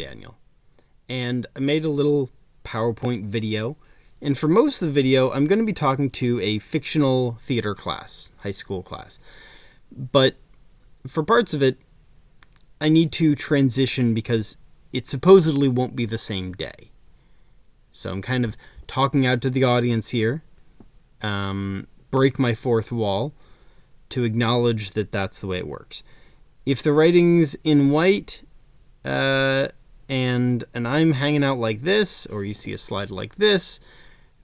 Daniel, and I made a little PowerPoint video, and for most of the video, I'm going to be talking to a fictional theater class, high school class, but for parts of it, I need to transition because it supposedly won't be the same day. So I'm kind of talking out to the audience here, break my fourth wall to acknowledge that that's the way it works. If the writing's in white and I'm hanging out like this, or you see a slide like this,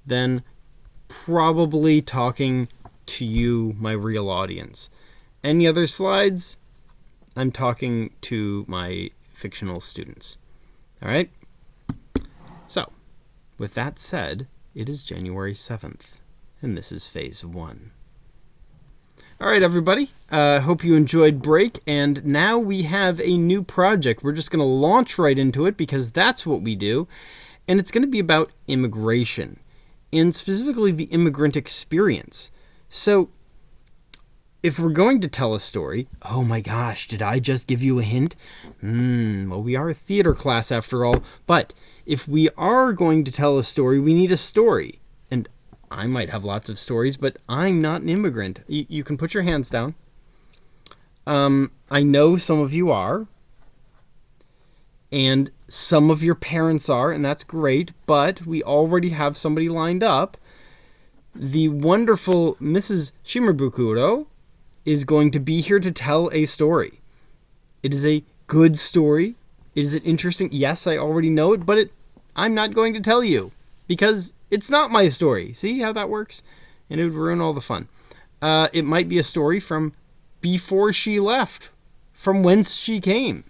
then probably talking to you, my real audience. Any other slides, I'm talking to my fictional students. All right? So, with that said, it is January 7th, and this is Phase 1. All right, everybody. Hope you enjoyed break, and now we have a new project. We're just going to launch right into it because that's what we do, and it's going to be about immigration, and specifically the immigrant experience. So, if we're going to tell a story, oh my gosh, did I just give you a hint? Well, we are a theater class after all, but if we are going to tell a story, we need a story. And I might have lots of stories, but I'm not an immigrant. You can put your hands down. I know some of you are, and some of your parents are, and that's great, but we already have somebody lined up. The wonderful Mrs. Shimabukuro is going to be here to tell a story. It is a good story. Is it interesting? Yes, I already know it, but I'm not going to tell you because it's not my story. See how that works? And it would ruin all the fun. It might be a story from before she left, from whence she came.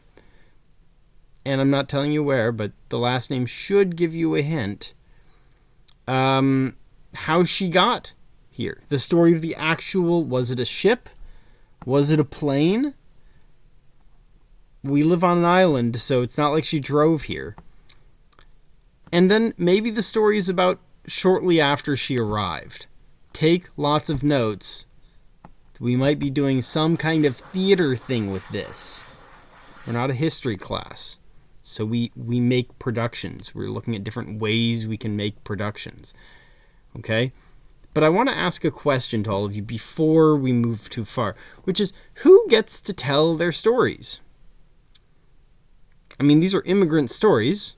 And I'm not telling you where, but the last name should give you a hint. How she got here. The story of the actual, was it a ship? Was it a plane? We live on an island, so it's not like she drove here. And then maybe the story is about shortly after she arrived. Take lots of notes. We might be doing some kind of theater thing with this. We're not a history class. So we make productions. We're looking at different ways we can make productions. Okay? But I want to ask a question to all of you before we move too far, which is, who gets to tell their stories? I mean, these are immigrant stories.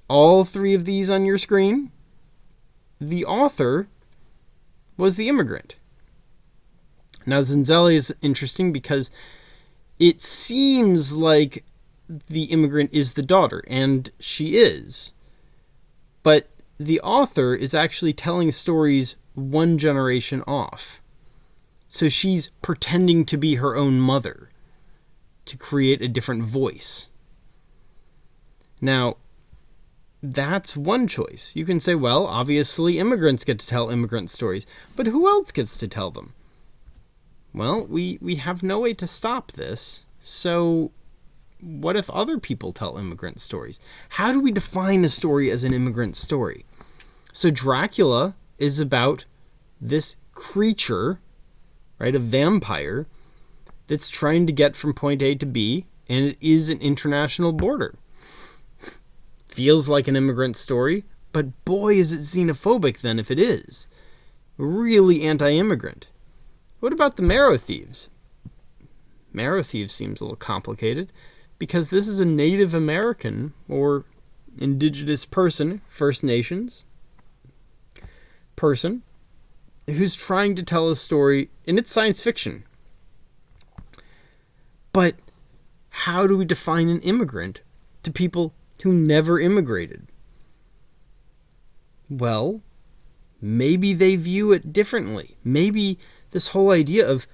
All three of these on your screen. The author was the immigrant. Now, Zanzelli is interesting because it seems like the immigrant is the daughter, and she is. But the author is actually telling stories one generation off. So she's pretending to be her own mother to create a different voice. Now, that's one choice. You can say, well, obviously immigrants get to tell immigrant stories, but who else gets to tell them? Well, we have no way to stop this, so what if other people tell immigrant stories? How do we define a story as an immigrant story? So Dracula is about this creature, right, a vampire, that's trying to get from point A to B, and it is an international border. Feels like an immigrant story, but boy, is it xenophobic then if it is. Really anti-immigrant. What about the Marrow Thieves? Marrow Thieves seems a little complicated, because this is a Native American, or indigenous person, First Nations person, who's trying to tell a story, and it's science fiction. But how do we define an immigrant to people who never immigrated? Well, maybe they view it differently. Maybe this whole idea of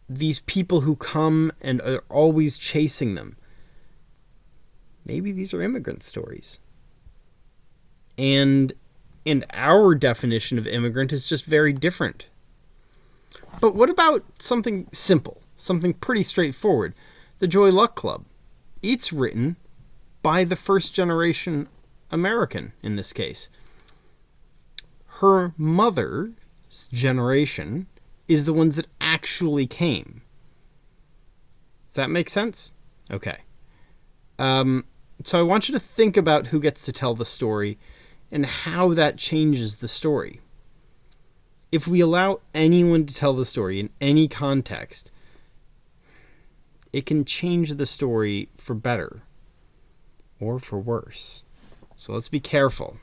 these people who come and are always chasing them, maybe these are immigrant stories. And our definition of immigrant is just very different. But what about something simple, something pretty straightforward? The Joy Luck Club. It's written by the first generation American, in this case. Her mother's generation is the ones that actually came. Does that make sense? Okay. So I want you to think about who gets to tell the story and how that changes the story. If we allow anyone to tell the story in any context, it can change the story for better or for worse. So let's be careful.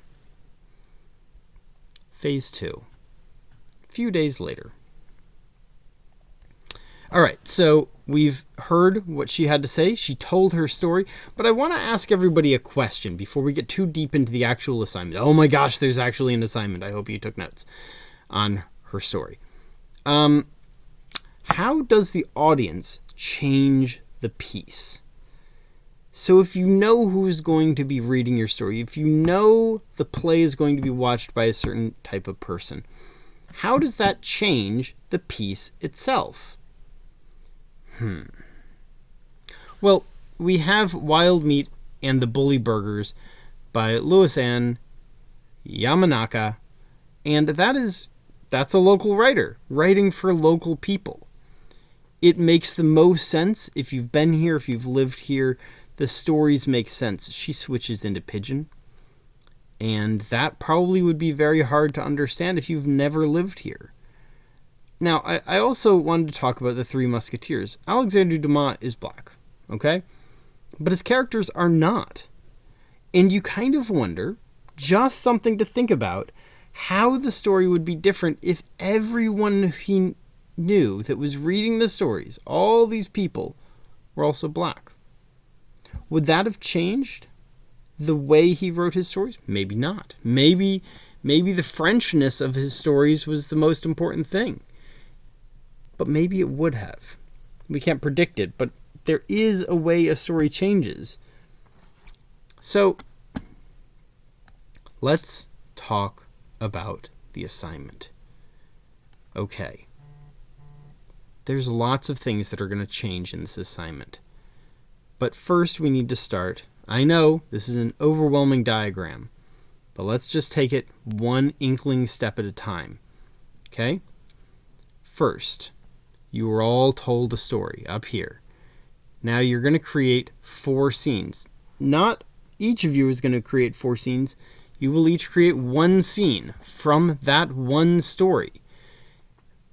Phase 2. A few days later. All right, so we've heard what she had to say. She told her story, but I want to ask everybody a question before we get too deep into the actual assignment. Oh my gosh, there's actually an assignment. I hope you took notes on her story. How does the audience change the piece? So if you know who's going to be reading your story, if you know the play is going to be watched by a certain type of person, how does that change the piece itself? Well, we have Wild Meat and the Bully Burgers by Louis-Anne Yamanaka, and that's a local writer, writing for local people. It makes the most sense if you've been here, if you've lived here. The stories make sense. She switches into Pidgin, and that probably would be very hard to understand if you've never lived here. Now, I also wanted to talk about the Three Musketeers. Alexandre Dumas is black, okay? But his characters are not. And you kind of wonder, just something to think about, how the story would be different if everyone he knew that was reading the stories, all these people, were also black. Would that have changed the way he wrote his stories? Maybe not. Maybe the Frenchness of his stories was the most important thing. But maybe it would have. We can't predict it, but there is a way a story changes. So, let's talk about the assignment. Okay. There's lots of things that are going to change in this assignment. But first we need to start. I know this is an overwhelming diagram, but let's just take it one inkling step at a time. Okay? First, you were all told a story up here. Now you're going to create 4 scenes. Not each of you is going to create 4 scenes. You will each create 1 scene from that one story.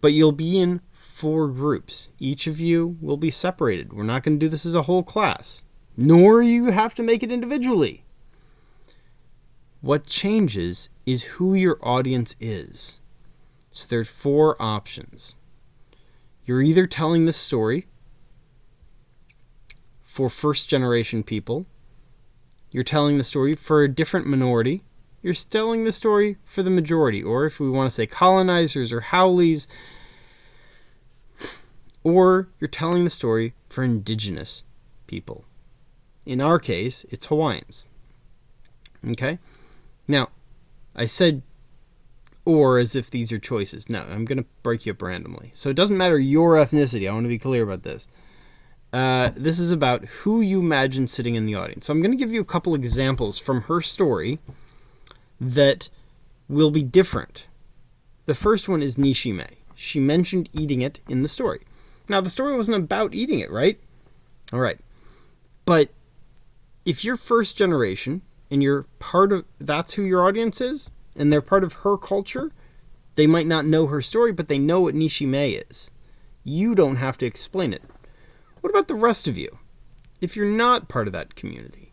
But you'll be in 4 groups. Each of you will be separated. We're not going to do this as a whole class. Nor you have to make it individually. What changes is who your audience is. So there's 4 options. You're either telling this story for first-generation people, you're telling the story for a different minority, you're telling the story for the majority, or if we want to say colonizers or haoles, or you're telling the story for indigenous people. In our case, it's Hawaiians. Okay? Now, I said or as if these are choices. No, I'm going to break you up randomly. So it doesn't matter your ethnicity. I want to be clear about this. This is about who you imagine sitting in the audience. So I'm going to give you a couple examples from her story that will be different. The first one is Nishime. She mentioned eating it in the story. Now, the story wasn't about eating it, right? All right. But if you're first generation and you're part of, that's who your audience is, and they're part of her culture, they might not know her story, but they know what Nishime is. You don't have to explain it. What about the rest of you? If you're not part of that community,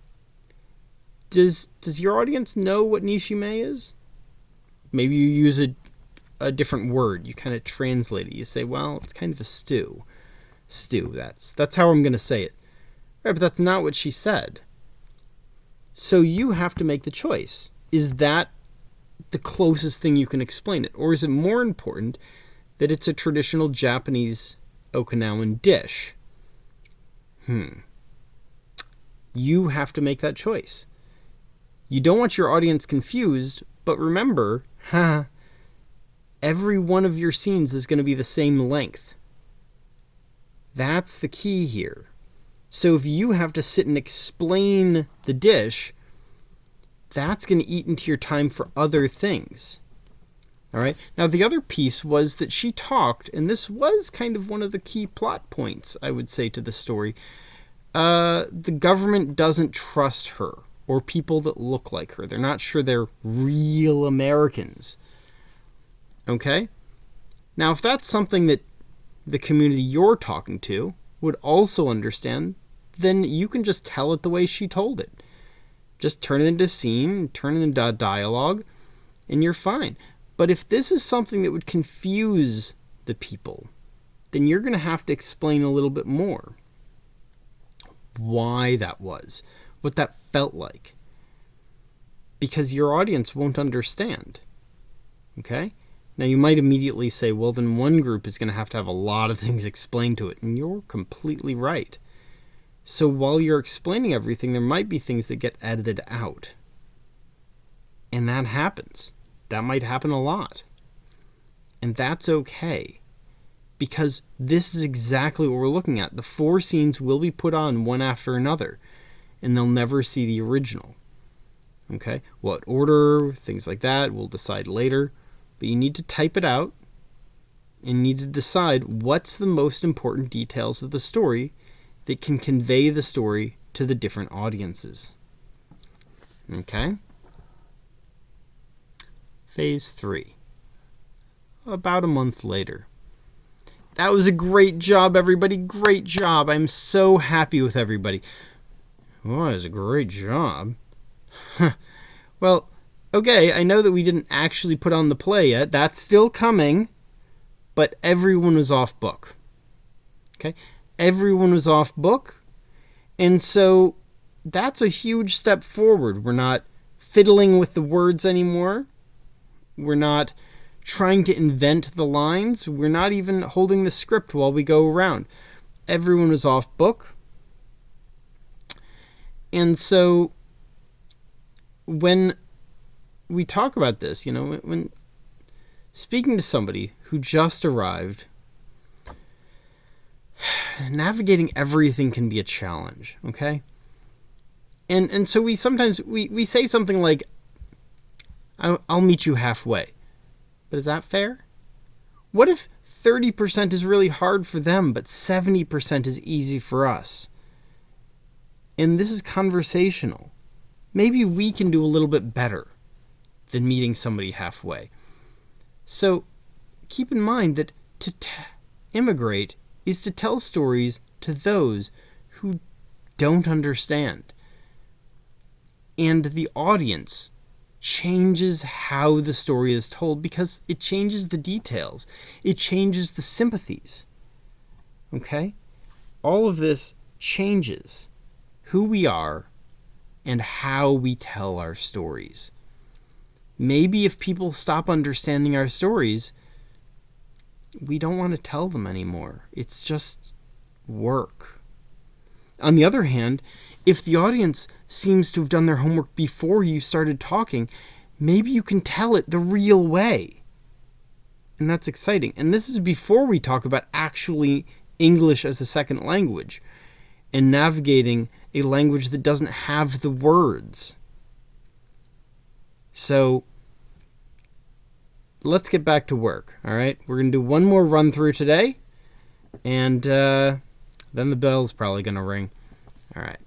does your audience know what Nishime is? Maybe you use a different word. You kind of translate it. You say, well, it's kind of a stew. Stew, that's how I'm going to say it. Right, but that's not what she said. So you have to make the choice. Is that the closest thing you can explain it? Or is it more important that it's a traditional Japanese Okinawan dish? You have to make that choice. You don't want your audience confused, but remember, every one of your scenes is going to be the same length. That's the key here. So if you have to sit and explain the dish, that's going to eat into your time for other things. All right. Now, the other piece was that she talked, and this was kind of one of the key plot points, I would say, to the story. the government doesn't trust her or people that look like her. They're not sure they're real Americans. Okay? Now, if that's something that the community you're talking to would also understand, then you can just tell it the way she told it. Just turn it into a scene, turn it into a dialogue, and you're fine. But if this is something that would confuse the people, then you're going to have to explain a little bit more why that was, what that felt like. Because your audience won't understand. Okay? Now you might immediately say, well, then one group is going to have a lot of things explained to it. And you're completely right. So while you're explaining everything, there might be things that get edited out. And that happens. That might happen a lot. And that's okay. Because this is exactly what we're looking at. The 4 scenes will be put on one after another. And they'll never see the original. Okay? What order, things like that, we'll decide later. But you need to type it out. And you need to decide what's the most important details of the story that can convey the story to the different audiences. Okay? Phase 3. About a month later. That was a great job, everybody. Great job. I'm so happy with everybody. Oh, it was a great job. Well, okay, I know that we didn't actually put on the play yet. That's still coming. But everyone was off book. Okay? Everyone was off book. And so that's a huge step forward. We're not fiddling with the words anymore. We're not trying to invent the lines. We're not even holding the script while we go around. Everyone was off book. And so when we talk about this, when speaking to somebody who just arrived, navigating everything can be a challenge, okay? And so we sometimes say something like, I'll meet you halfway. But is that fair? What if 30% is really hard for them, but 70% is easy for us? And this is conversational. Maybe we can do a little bit better than meeting somebody halfway. So keep in mind that to immigrate is to tell stories to those who don't understand. And the audience changes how the story is told because it changes the details. It changes the sympathies. Okay? All of this changes who we are and how we tell our stories. Maybe if people stop understanding our stories, we don't want to tell them anymore. It's just work. On the other hand, if the audience seems to have done their homework before you started talking, maybe you can tell it the real way. And that's exciting. And this is before we talk about actually English as a second language and navigating a language that doesn't have the words. So let's get back to work, all right? We're going to do one more run through today, and then the bell's probably going to ring. All right.